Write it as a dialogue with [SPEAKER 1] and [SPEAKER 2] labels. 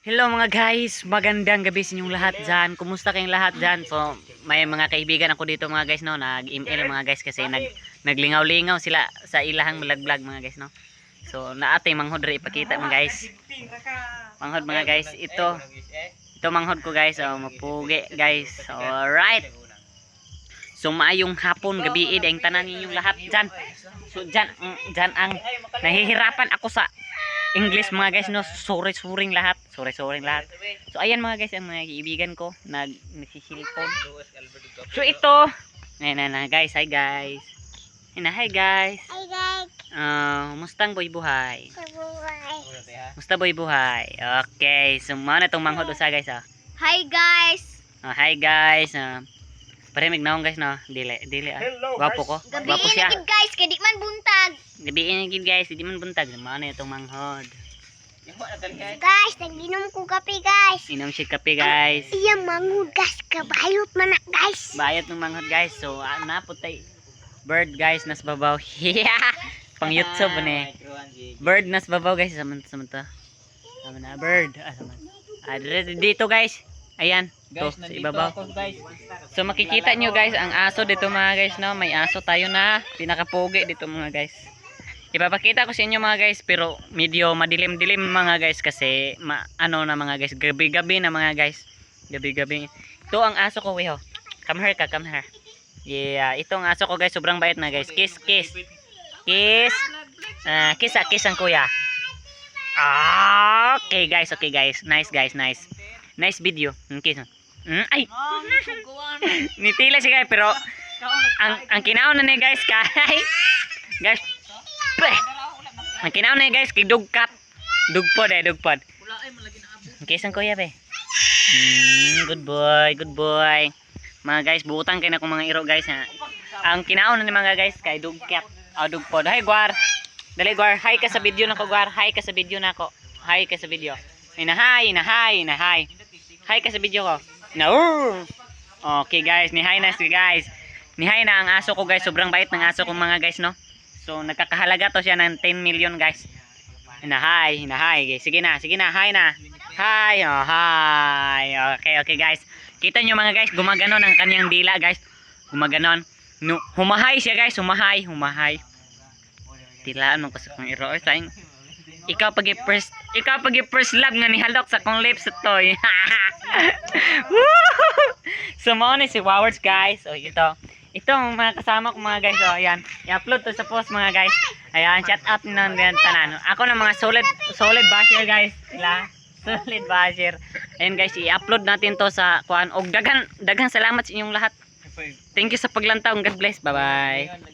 [SPEAKER 1] Hello mga guys, magandang gabi sa inyong lahat dyan. Kumusta kayong lahat dyan? So, may mga kaibigan ako dito mga guys, no? Nag-email mga guys kasi naglingaw-lingaw sila sa ilahang vlog mga guys, no? So, naatay manghod rin ipakita mga guys. Manghod mga guys, ito manghod ko guys, oh, mapugi guys. Alright. So, maayong hapon, gabi, ang tanan ninyong lahat dyan. So, dyan ang nahihirapan ako sa English mga guys, no. Sorry lahat. So ayan mga guys, ang mga kaibigan ko nagsisilpon. So ito, na guys, hi guys. Hi guys.
[SPEAKER 2] Hi guys.
[SPEAKER 1] Mustang boy buhay.
[SPEAKER 2] Buhay.
[SPEAKER 1] Musta boy buhay. Okay, so mana tong manghod usa guys, ah.
[SPEAKER 2] Hi guys.
[SPEAKER 1] Hi guys. Paremig naong guys, no. Dili ah. Gwapo ko. Gwapo siya.
[SPEAKER 2] Gabi guys, kay di man buntag.
[SPEAKER 1] Gabiin gid guys, di man buntag. Mana itong manghod.
[SPEAKER 2] Guys, naginom ko kape guys.
[SPEAKER 1] Inom si kape guys.
[SPEAKER 2] Iya mangugas kabayot man na guys.
[SPEAKER 1] Bayot ng manghod guys. So naputay bird guys nas babaw. Pang YouTube ni. Bird nas babaw guys, saman to. Sama na bird. Dito guys. Ayan, to sa ibabaw. So makikita nyo guys ang aso dito mga guys, no. May aso tayo na pinakapogi dito mga guys. Ipapakita ko sa inyo mga guys, pero medyo madilim-dilim mga guys kasi ano na mga guys, gabi-gabi na mga guys. Gabi-gabi. Ito ang aso ko, weho. Come here. Yeah, ito ang aso ko guys, sobrang bait na guys. Kiss. Kiss ang kuya. Okay guys. Nice guys. Nice video. Kiss. Ay. Nitila siya guys, pero ang kinaon na niya guys kay guys. Ang kinaon na guys kay dugkat. Dugpod. Kiss ang kuya be. Good boy. Mga guys, buutang kay na kong mga iro guys ha. Ang kinaon na ni mga guys kay dugkat. Dugpod. Hi Gwar. Dali Gwar, hi ka sa video nako Gwar. Hi ka sa video nako. Hi ka sa video. Hi ka sa video ko. Okay guys, ni-hi na guys. Ni-hi na ang aso ko guys. Sobrang bait ng aso ko mga guys, no. So nagkakahalaga to siya ng 10 million guys. Hi guys. Sige na. Hi na. Hi. Okay guys. Kita nyo mga guys, gumaganon ang kanyang dila guys. Gumaganon. No, humahay siya guys, humahay. Tilaan mo kasi kung iro sayang. Ikaw pag first love nga ni halok sa kong lips toy. So mo ni si Wowards guys. So ito ang mga kasama ko mga guys. So ayan, i-upload to sa post mga guys. Ayan, shout out nang tanan. Ako na mga solid basher guys. Solid basher. Ayan guys, i-upload natin to sa kuan og daghang salamat sa inyong lahat. Thank you sa paglantaw. God bless. Bye-bye.